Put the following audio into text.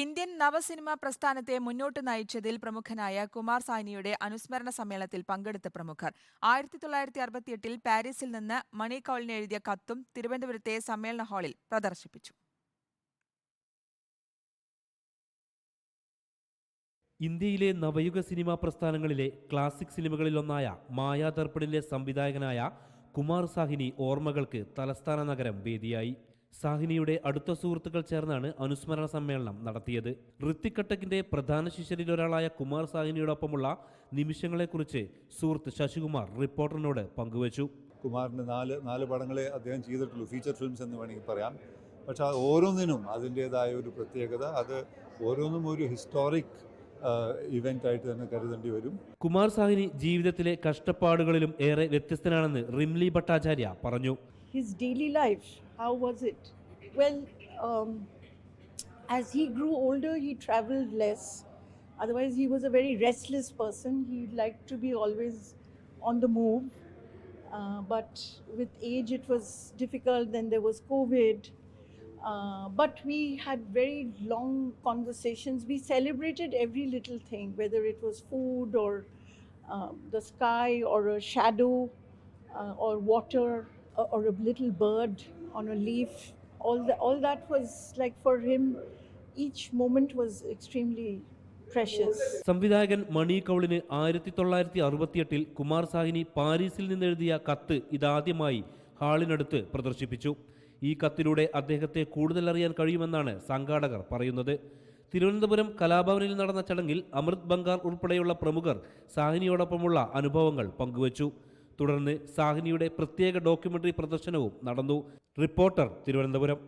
Indian നവസിനിമാ പ്രസ്ഥാനത്തെ മുന്നോട്ട് നയിച്ചതിൽ പ്രമുഖനായ കുമാർ സാഹ്നിയുടെ അനുസ്മരണ സമ്മേളനത്തിൽ പങ്കെടുത്ത പ്രമുഖർ 1968 പാരീസിൽ നിന്ന് മണി കൗളിന് എഴുതിയ കത്തും തിരുവനന്തപുരത്തെ സമ്മേളന ഹാളിൽ പ്രദർശിപ്പിച്ചു. ഇന്ത്യയിലെ നവയുഗ സിനിമാ പ്രസ്ഥാനങ്ങളിലെ ക്ലാസിക് സിനിമകളിലൊന്നായ മായാദർപ്പണിലെ സംവിധായകനായ കുമാർ സാഹ്നി ഓർമ്മകൾക്ക് തലസ്ഥാന നഗരം വേദിയായി. സാഹ്നിയുടെ അടുത്ത സുഹൃത്തുക്കൾ ചേർന്നാണ് അനുസ്മരണ സമ്മേളനം നടത്തിയത്. ഋത്തിക് കട്ടക്കിന്റെ പ്രധാന ശിഷ്യരിലൊരാളായ കുമാർ സാഹ്നിയോടൊപ്പമുള്ള നിമിഷങ്ങളെക്കുറിച്ച് സുഹൃത്ത് ശശികുമാർ റിപ്പോർട്ടറിനോട് പങ്കുവച്ചു. കുമാറിന് നാല് പടങ്ങളെ അദ്ദേഹം ചെയ്തിട്ടുള്ളൂ, ഫീച്ചർ ഫിലിംസ് എന്ന് വേണമെങ്കിൽ പറയാം. പക്ഷെ ഓരോന്നിനും അതിൻ്റേതായ ഒരു പ്രത്യേകത, അത് ഓരോന്നും ഒരു ഹിസ്റ്റോറിക് ഇവന്റ് ആയിട്ട് തന്നെ കരുതേണ്ടി വരും. കുമാർ സാഹ്നി ജീവിതത്തിലെ കഷ്ടപ്പാടുകളിലും ഏറെ വ്യത്യസ്തനാണെന്ന് റിംലി ഭട്ടാചാര്യ പറഞ്ഞു. His daily life, how was it? Well, as he grew older, he traveled less. Otherwise, he was a very restless person. He liked to be always on the move. But with age, it was difficult. Then there was COVID. But we had very long conversations. We celebrated every little thing, whether it was food or the sky or a shadow or water or a little bird on a leaf. All that was like, for him, each moment was extremely precious. സംവിധായകൻ മണി കൗളിന് 1968 കുമാർ സാഹ്നി പാരീസിൽ നിന്നെഴുതിയ കത്ത് ഇതാദ്യമായി ഹാളിനടുത്ത് പ്രദർശിപ്പിച്ചു. ഈ കത്തിലൂടെ അദ്ദേഹത്തെ കൂടുതൽ അറിയാൻ കഴിയുമെന്നാണ് സംഘാടകർ പറയുന്നത്. തിരുവനന്തപുരം കലാഭവനിൽ നടന്ന ചടങ്ങിൽ അമൃത് ബംഗാർ ഉൾപ്പെടെയുള്ള പ്രമുഖർ സാഹ്നിയോടൊപ്പമുള്ള അനുഭവങ്ങൾ പങ്കുവച്ചു. തുടർന്ന് സാഹ്നിയുടെ പ്രത്യേക ഡോക്യുമെന്ററി പ്രദർശനവും നടന്നു. റിപ്പോർട്ടർ, തിരുവനന്തപുരം.